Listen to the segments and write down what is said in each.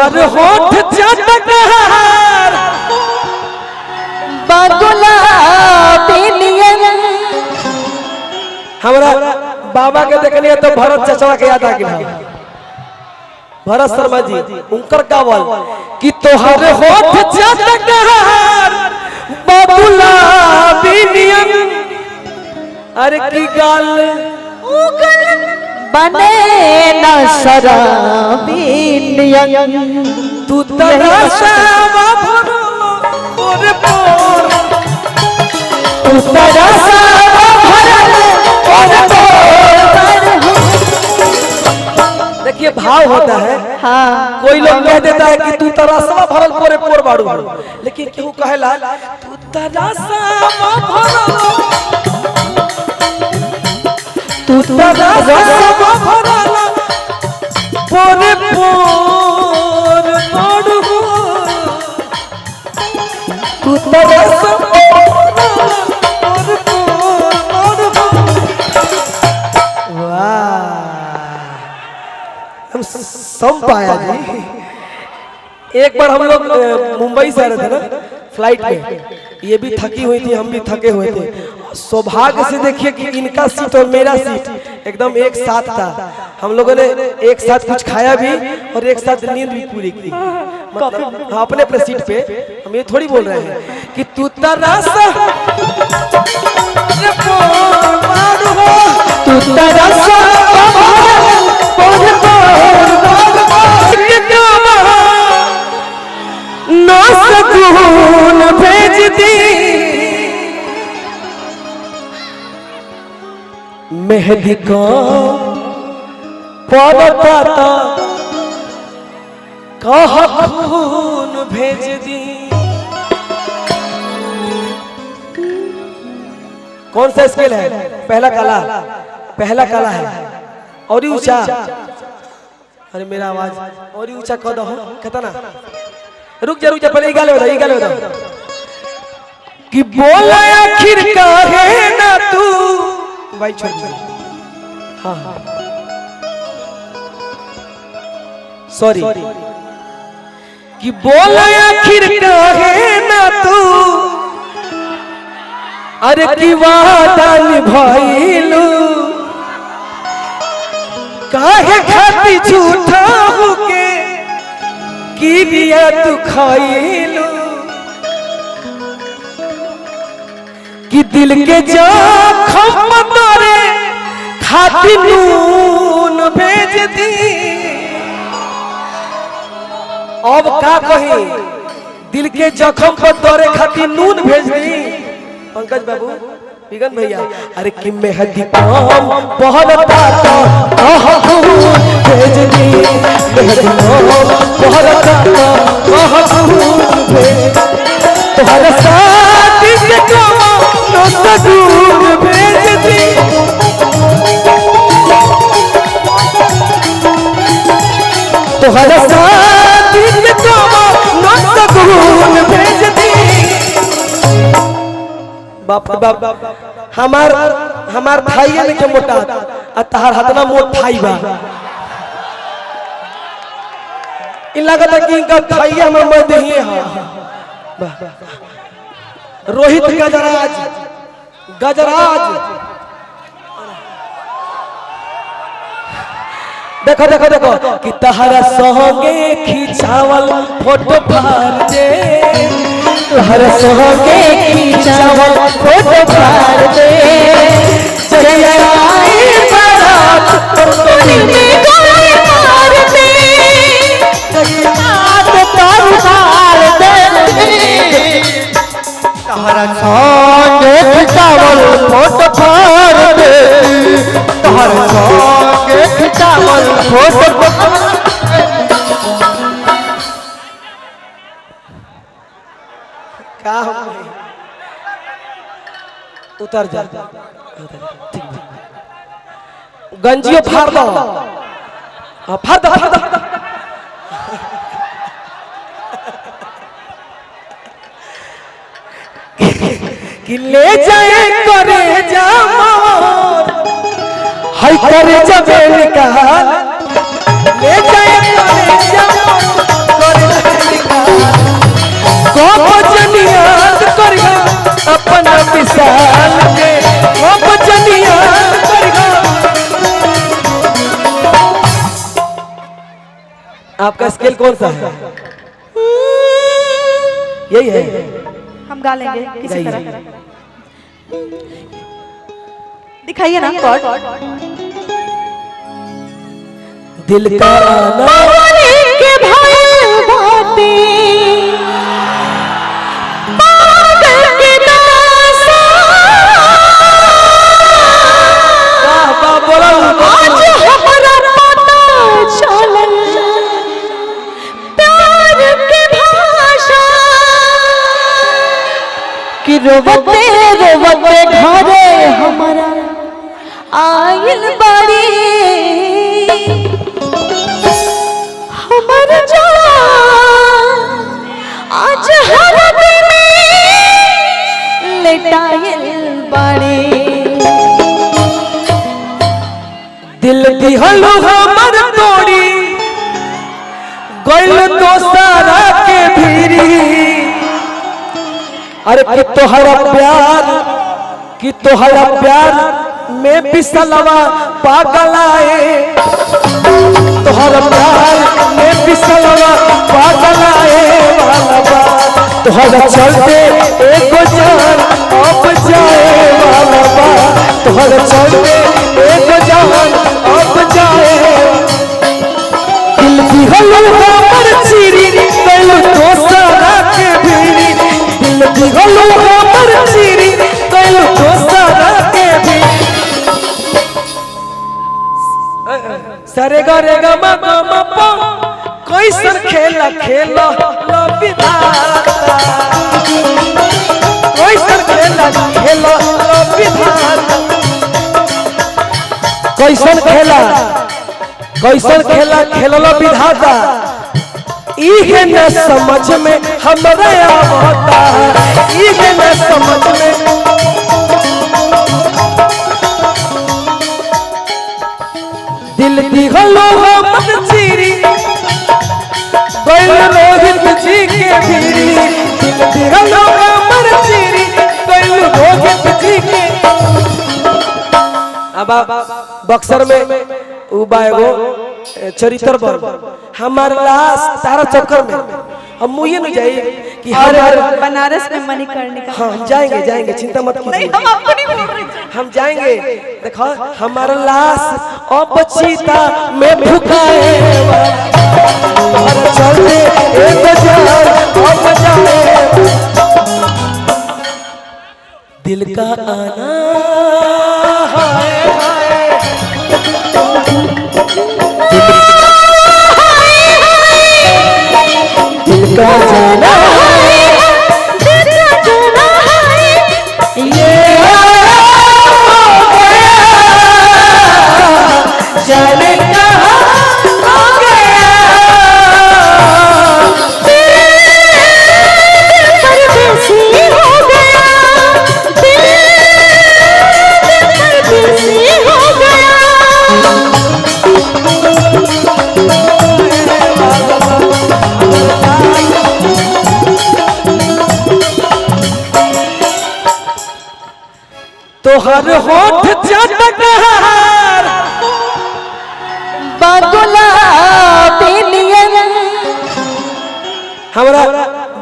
तोहर होठ चटकार हमरा बाबा के देखलिए तो भरत चचवा के याद आ गया। भरत शर्मा जी उनकर गावल कि तोहर होठ चटकार बाबूला बिनियन अरे की गाल बने न शराबिनियन तू तरसावा भरो और पोर तू तरसावा भरो और पोर। देखिए भाव होता है। हाँ कोई लोग कह देता है कि तू तरसावा भरल पोरे पोर बाड़ू, लेकिन केहू कहेला तू तरसावा भरो तू तरसावा भरल पोरे पोर बाड़ू तू तरसावा सम पाया जी। एक बार हम लोग मुंबई से आ रहे थे ना फ्लाइट में, ये भी थकी हुई थी, हम भी थके हुए थे। सौभाग्य से देखिए कि इनका सीट और मेरा सीट एकदम एक साथ था। हम लोगों ने एक साथ कुछ खाया भी और एक साथ नींद भी पूरी की। मतलब हाँ, अपने अपने सीट पे। हम ये थोड़ी बोल रहे हैं कि तू तरसा तू तरसा ना सकून भेज दी मेहदी का पड़ता कहा खून भेज दी। कौन सा स्केल है? पहला काला, पहला काला है और ही ऊंचा। अरे मेरा आवाज और ही ऊंचा कद हो कहता ना। रुक जा पहले गाले बता कि बोला आखिर काहे ना तू भाई छोड़। हाँ सॉरी कि बोला आखिर काहे ना तू अरे की वादा निभाइलू काहे खाती झूठा होके किरिया तू खाइलू कि दिल के जख्म तोरे खाती नून भेज दी। अब का कही दिल के जख्म पर तोरे खाती नून भेज दी। पंकज बाबू बिगन भैया अरे कि मेहदी काम बहुत भेज दी मेहदी बहुत भेज तुम्हारा साथ के दूर भेज दी। तुम्हारा साथ के दूर भेज दी। बाप बाप हमार थाइया में के मोटा आ तहार हतना मोट थाई बा। इन लगता कि इनका थाइया में मर दही है। रोहित गजराज देखो देखो देखो कि तहरा संगे खिंचावल फोटो फाड़ दे। तहरा संगे खिंचावल फोटो फाड़ दे। चले आई बारात तोरी में गोली मार दे। रात तारू मार दे। तहरा संगे खिंचावल फोटो फाड़ दे। तहरा संगे खिंचावल फोटो का उतर जा गंजियो फाड़ दो। फाड़ दो कि ले जाए करे जा हाय करे जबे निकाल ले जाए करे जा आपका स्केल कौन सा है? यही है। हम गा लेंगे किसी गाइए। तरह। दिखाइए ना कॉर्ड। दिल का आना के भय बाटे पागल के दासा वाह वाह बोला आज हमरा पता चलल प्यार के भाषा कि रोवते रोवते घरे हमरा आइल बाड़ी हमर जान आज हर दिन लेटाइल बाड़ी दिल दिहलो हमर तोड़ी गइल दोसरा के भीरी। अरे कि तोहरा प्यार में पिसलवा पागल आए, तोहरा प्यार में पिसलवा पागल आए वाला बात, तोहरा चलते एको जान अब जाए वाला बात, तोहरा चलते एको जान अब जाए। दिल दिहलो हमर चिरी गइल दोसरा के भीरी, दिल दिहलो हमर चिरी गइल दोसरा के भीरी। सरे ग रे ग म ग म प कैसन खेला खेला लो विधाता, कैसन खेला खेला लो विधाता, कैसन खेला खेललो विधाता, इहे न समझ में हमरा आवता, इहे न समझ में। दिल दिहलो हमर चिरी गइल रोहित जी के भीरी, दिल दिहलो हमर चिरी गइल रोहित जी के। अब बक्सर में उबा एगो चरित्र बन हमार लाश तारा चक्कर में हम मुझे न जाए कि और हर बनारस में मणिकर्णिका। हाँ जाएंगे चिंता मत कीजिए, नहीं हम आपको नहीं बोल रहे। हम जाएंगे। देखो हमारा लाश अब चिता में फुकाए और चलते एक जान अब जाए। दिल का आना हाय हाय, दिल का जाना जाने कहाँ हो गया, परदेसी हो गया, परदेसी हो गया। तोहर होठ चटकार बगुला पिलियन हमरा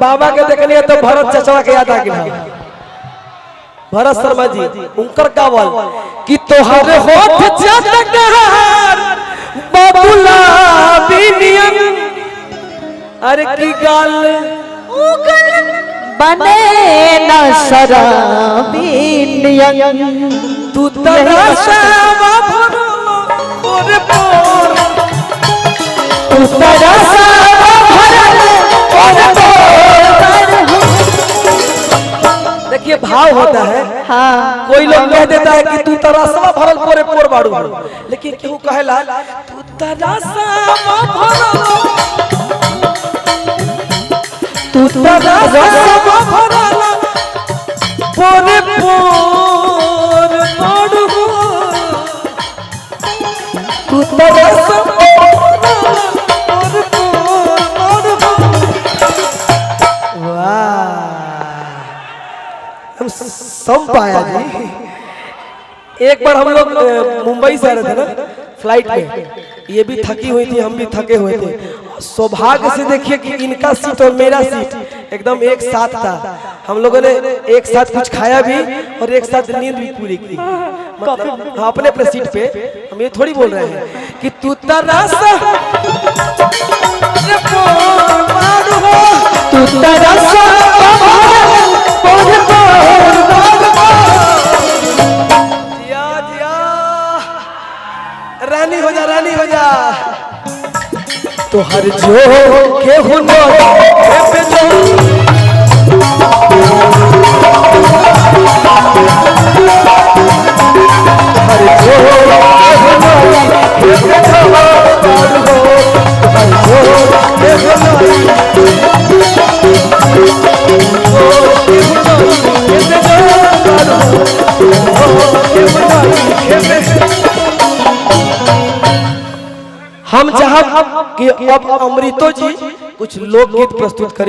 बाबा के देखलिए तो भरत चचवा के याद आ गया, भरत शर्मा जी उनकर गावल कि तोहर होठ चटकार बबुला बिनियन, अरे की गाल बने न शराबिनियन तू तरसावा भरलो और पोर, तू तरसावा भरलो और पोर। देखिए भाव होता है, हाँ कोई लोग कह देता है कि तू तरसावा भरल पोरे पोर बाड़ू, लेकिन केहू कहेला तू तरसावा भरलो, तू तरसावा भरलो पोरे पोर बाड़ू, तू तरसावा भरलो पोरे पोर बाड़ू। वाह हम सम पाया जी। एक बार हम लोग मुंबई से आ रहे थे ना फ्लाइट में, ये भी थकी हुई थी हम भी थके हुए थे, सौभाग्य से देखिए कि इनका सीट और मेरा सीट एकदम एक साथ था। हम लोगों ने एक साथ कुछ खाया भी और एक साथ नींद भी पूरी की। मतलब हाँ, अपने अपने सीट पे हम ये थोड़ी बोल रहे हैं कि तू तरस तू तरस जिया जिया रानी हो जा, रानी हो जा। तो हर जो के हुनर पे जो हर जो के हुनर पे जो पार हो, हर जो के हुनर हम चाहब कि अब अमृतो जी कुछ लोकगीत प्रस्तुत करें।